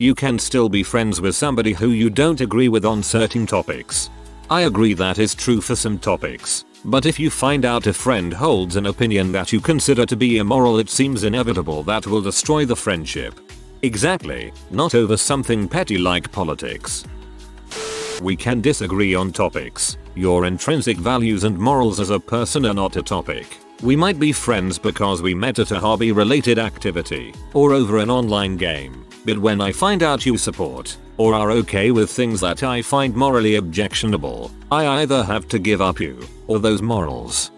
You can still be friends with somebody who you don't agree with on certain topics. I agree that is true for some topics, but if you find out a friend holds an opinion that you consider to be immoral, it seems inevitable that will destroy the friendship. Exactly, not over something petty like politics. We can disagree on topics. Your intrinsic values and morals as a person are not a topic. We might be friends because we met at a hobby-related activity or over an online game, but when I find out you support or are okay with things that I find morally objectionable, I either have to give up you or those morals.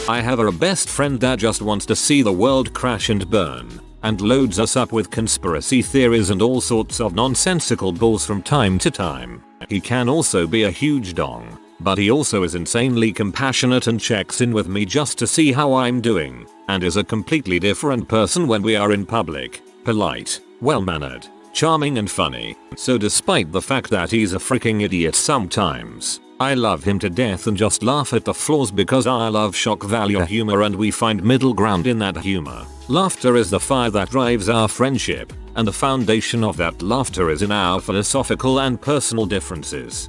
I have a best friend that just wants to see the world crash and burn and loads us up with conspiracy theories and all sorts of nonsensical bulls from time to time. He can also be a huge dong, but he also is insanely compassionate and checks in with me just to see how I'm doing, and is a completely different person when we are in public, polite, well-mannered, charming and funny. So despite the fact that he's a freaking idiot sometimes, I love him to death and just laugh at the flaws because I love shock value humor and we find middle ground in that humor. Laughter is the fire that drives our friendship, and the foundation of that laughter is in our philosophical and personal differences.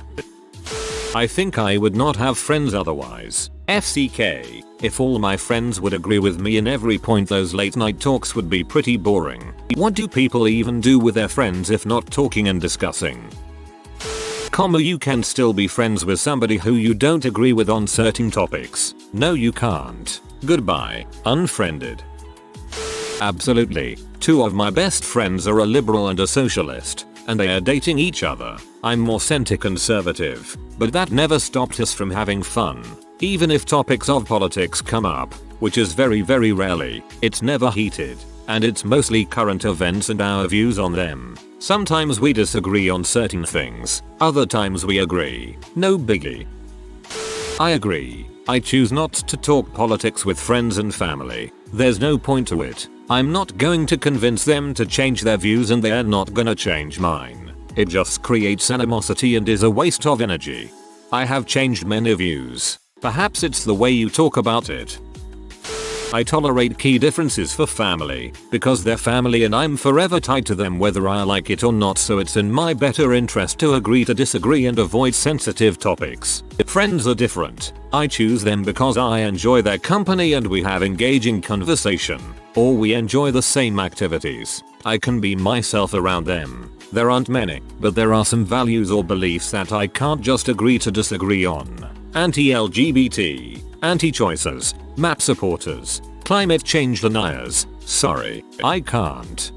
I think I would not have friends otherwise. FCK. If all my friends would agree with me in every point, those late night talks would be pretty boring. What do people even do with their friends if not talking and discussing? You can still be friends with somebody who you don't agree with on certain topics. No, you can't. Goodbye. Unfriended. Absolutely. Two of my best friends are a liberal and a socialist, and they are dating each other. I'm more conservative, but that never stopped us from having fun. Even if topics of politics come up, which is very rarely, it's never heated, and it's mostly current events and our views on them. Sometimes we disagree on certain things, other times we agree. No biggie. I agree. I choose not to talk politics with friends and family. There's no point to it. I'm not going to convince them to change their views and they're not gonna change mine. It just creates animosity and is a waste of energy. I have changed many views. Perhaps it's the way you talk about it. I tolerate key differences for family because they're family and I'm forever tied to them whether I like it or not, so it's in my better interest to agree to disagree and avoid sensitive topics. Friends are different. I choose them because I enjoy their company and we have engaging conversation, or we enjoy the same activities. I can be myself around them. There aren't many, but there are some values or beliefs that I can't just agree to disagree on. Anti-LGBT, anti-choices, MAP supporters, climate change deniers. Sorry, I can't.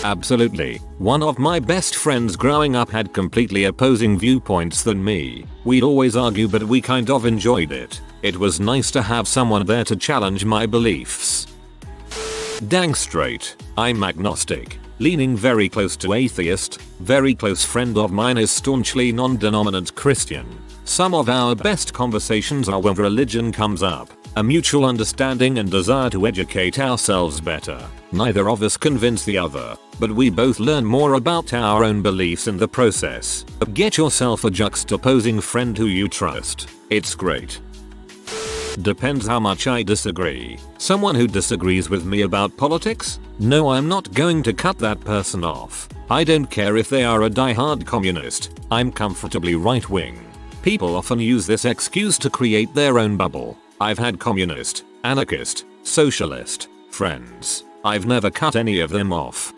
Absolutely. One of my best friends growing up had completely opposing viewpoints than me. We'd always argue, but we kind of enjoyed it. It was nice to have someone there to challenge my beliefs. Dang straight. I'm agnostic, leaning very close to atheist. Very close friend of mine is staunchly non-denominant Christian. Some of our best conversations are when religion comes up, a mutual understanding and desire to educate ourselves better. Neither of us convince the other, but we both learn more about our own beliefs in the process. Get yourself a juxtaposing friend who you trust. It's great. Depends how much I disagree. Someone who disagrees with me about politics? No, I'm not going to cut that person off. I don't care if they are a die-hard communist. I'm comfortably right-wing. People often use this excuse to create their own bubble. I've had communist, anarchist, socialist friends. I've never cut any of them off.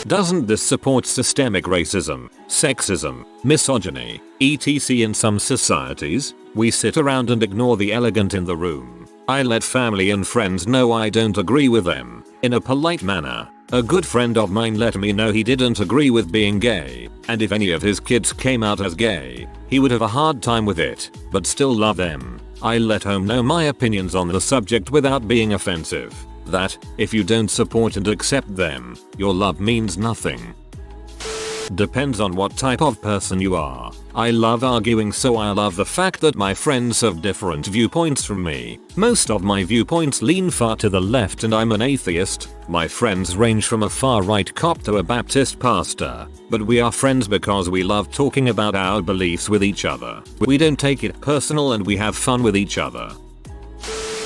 Doesn't this support systemic racism, sexism, misogyny, etc. in some societies? We sit around and ignore the elegant in the room. I let family and friends know I don't agree with them, in a polite manner. A good friend of mine let me know he didn't agree with being gay, and if any of his kids came out as gay, he would have a hard time with it, but still love them. I let home know my opinions on the subject without being offensive. That, if you don't support and accept them, your love means nothing. Depends on what type of person you are. I love arguing, so I love the fact that my friends have different viewpoints from me. Most of my viewpoints lean far to the left and I'm an atheist. My friends range from a far-right cop to a Baptist pastor. But we are friends because we love talking about our beliefs with each other. We don't take it personal and we have fun with each other.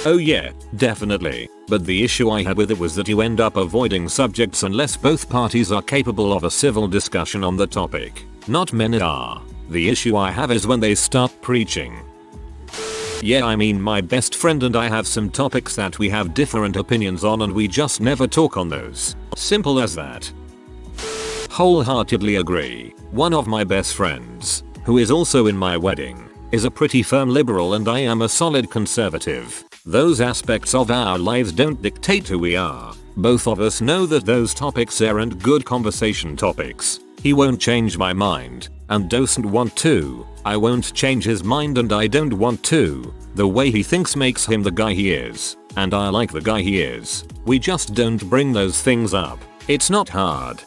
Oh yeah, definitely, but the issue I had with it was that you end up avoiding subjects unless both parties are capable of a civil discussion on the topic. Not many are. The issue I have is when they start preaching. Yeah, I mean, my best friend and I have some topics that we have different opinions on and we just never talk on those. Simple as that. Wholeheartedly agree. One of my best friends, who is also in my wedding, is a pretty firm liberal and I am a solid conservative. Those aspects of our lives don't dictate who we are. Both of us know that those topics aren't good conversation topics. He won't change my mind, and doesn't want to. I won't change his mind and I don't want to. The way he thinks makes him the guy he is, and I like the guy he is. We just don't bring those things up. It's not hard.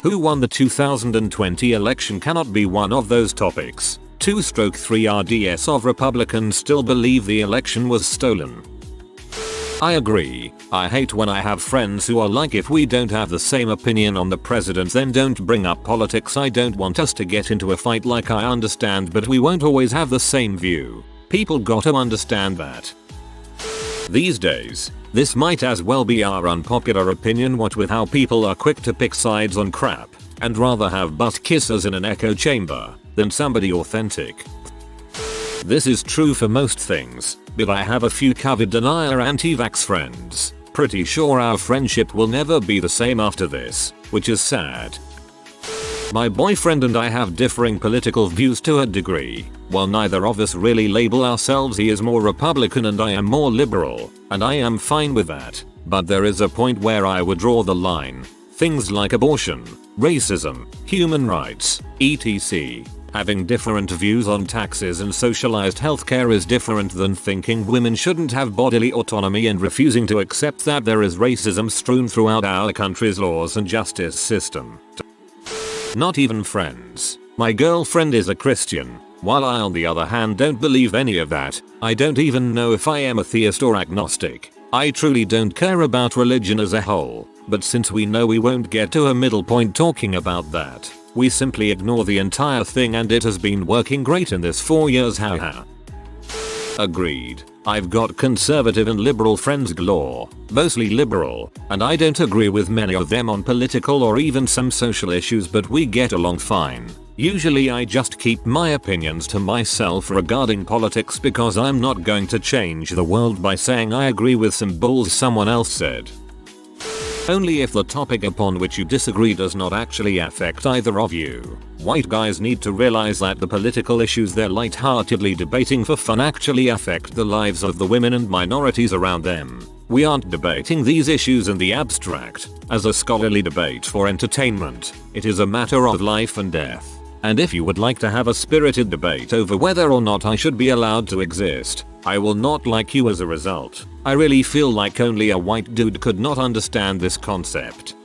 Who won the 2020 election cannot be one of those topics. 2/3 RDS of Republicans still believe the election was stolen. I agree. I hate when I have friends who are like, if we don't have the same opinion on the president then don't bring up politics. I don't want us to get into a fight. Like, I understand, but we won't always have the same view. People gotta understand that. These days, this might as well be our unpopular opinion, what with how people are quick to pick sides on crap, and rather have butt kissers in an echo chamber than somebody authentic. This is true for most things, but I have a few COVID denier anti-vax friends. Pretty sure our friendship will never be the same after this, which is sad. My boyfriend and I have differing political views to a degree. While neither of us really label ourselves, he is more Republican and I am more liberal, and I am fine with that. But there is a point where I would draw the line. Things like abortion, racism, human rights, etc. Having different views on taxes and socialized healthcare is different than thinking women shouldn't have bodily autonomy and refusing to accept that there is racism strewn throughout our country's laws and justice system. Not even friends. My girlfriend is a Christian, while I on the other hand don't believe any of that. I don't even know if I am a theist or agnostic. I truly don't care about religion as a whole, but since we know we won't get to a middle point talking about that, we simply ignore the entire thing, and it has been working great in this 4 years, haha. Agreed. I've got conservative and liberal friends galore, mostly liberal, and I don't agree with many of them on political or even some social issues, but we get along fine. Usually I just keep my opinions to myself regarding politics because I'm not going to change the world by saying I agree with some bulls someone else said. Only if the topic upon which you disagree does not actually affect either of you. White guys need to realize that the political issues they're lightheartedly debating for fun actually affect the lives of the women and minorities around them. We aren't debating these issues in the abstract, as a scholarly debate for entertainment. It is a matter of life and death. And if you would like to have a spirited debate over whether or not I should be allowed to exist, I will not like you as a result. I really feel like only a white dude could not understand this concept.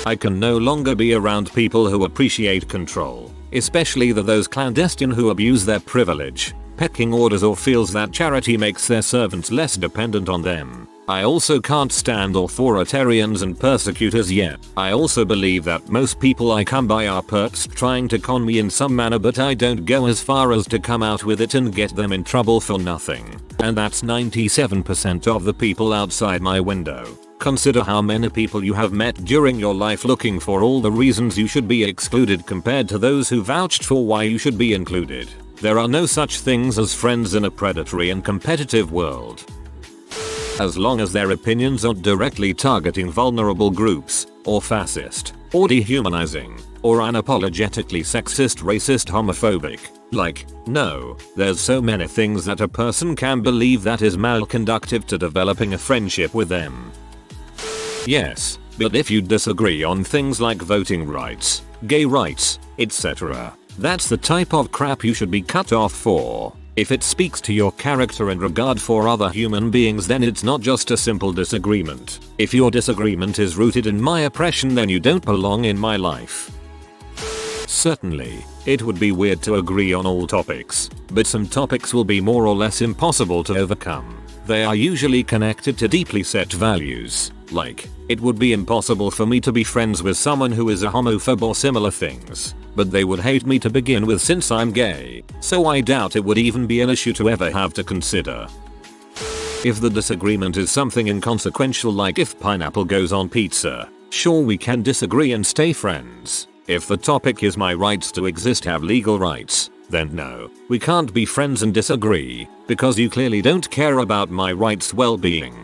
I can no longer be around people who appreciate control, especially those clandestine who abuse their privilege, pecking orders, or feels that charity makes their servants less dependent on them. I also can't stand authoritarians and persecutors yet. I also believe that most people I come by are perps trying to con me in some manner, but I don't go as far as to come out with it and get them in trouble for nothing. And that's 97% of the people outside my window. Consider how many people you have met during your life looking for all the reasons you should be excluded compared to those who vouched for why you should be included. There are no such things as friends in a predatory and competitive world. As long as their opinions aren't directly targeting vulnerable groups, or fascist, or dehumanizing, or unapologetically sexist, racist, homophobic. Like, no, there's so many things that a person can believe that is malconductive to developing a friendship with them. Yes, but if you disagree on things like voting rights, gay rights, etc., that's the type of crap you should be cut off for. If it speaks to your character and regard for other human beings, then it's not just a simple disagreement. If your disagreement is rooted in my oppression, then you don't belong in my life. Certainly, it would be weird to agree on all topics, but some topics will be more or less impossible to overcome. They are usually connected to deeply set values. Like, it would be impossible for me to be friends with someone who is a homophobe or similar things, but they would hate me to begin with since I'm gay, so I doubt it would even be an issue to ever have to consider. If the disagreement is something inconsequential, like if pineapple goes on pizza, sure, we can disagree and stay friends. If the topic is my rights to exist, have legal rights, then no, we can't be friends and disagree, because you clearly don't care about my rights' well-being.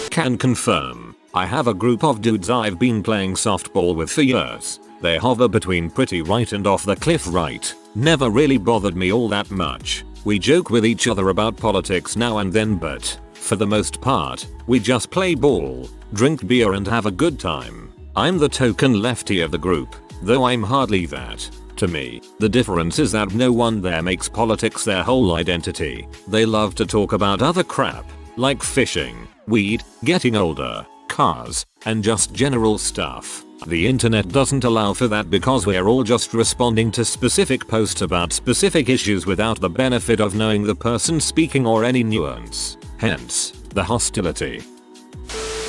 Can confirm. I have a group of dudes I've been playing softball with for years. They hover between pretty right and off the cliff right. Never really bothered me all that much. We joke with each other about politics now and then, but for the most part, we just play ball, drink beer and have a good time. I'm the token lefty of the group, though I'm hardly that. To me, the difference is that no one there makes politics their whole identity. They love to talk about other crap, like fishing, weed, getting older, cars, and just general stuff. The internet doesn't allow for that because we're all just responding to specific posts about specific issues without the benefit of knowing the person speaking or any nuance. Hence, the hostility.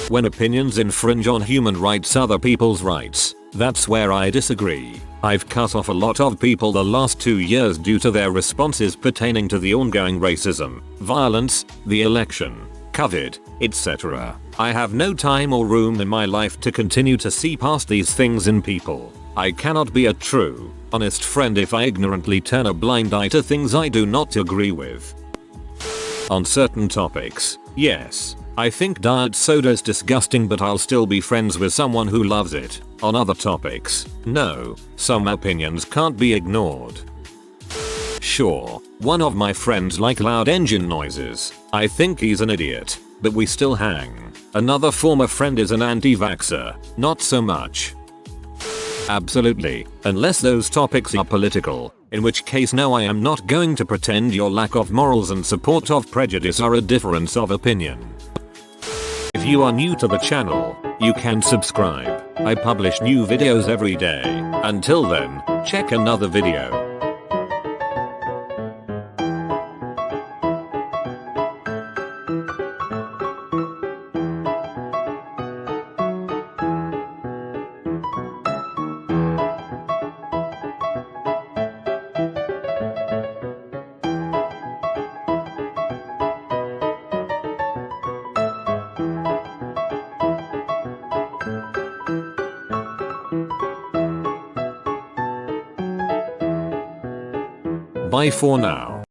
When opinions infringe on human rights, other people's rights, that's where I disagree. I've cut off a lot of people the last 2 years due to their responses pertaining to the ongoing racism, violence, the election, COVID, etc. I have no time or room in my life to continue to see past these things in people. I cannot be a true, honest friend if I ignorantly turn a blind eye to things I do not agree with. On certain topics, yes, I think diet soda is disgusting, but I'll still be friends with someone who loves it. On other topics, no, some opinions can't be ignored. Sure, one of my friends like loud engine noises. I think he's an idiot, but we still hang. Another former friend is an anti-vaxxer, not so much. Absolutely, unless those topics are political, in which case no, I am not going to pretend your lack of morals and support of prejudice are a difference of opinion. If you are new to the channel, you can subscribe. I publish new videos every day. Until then, check another video. Bye for now.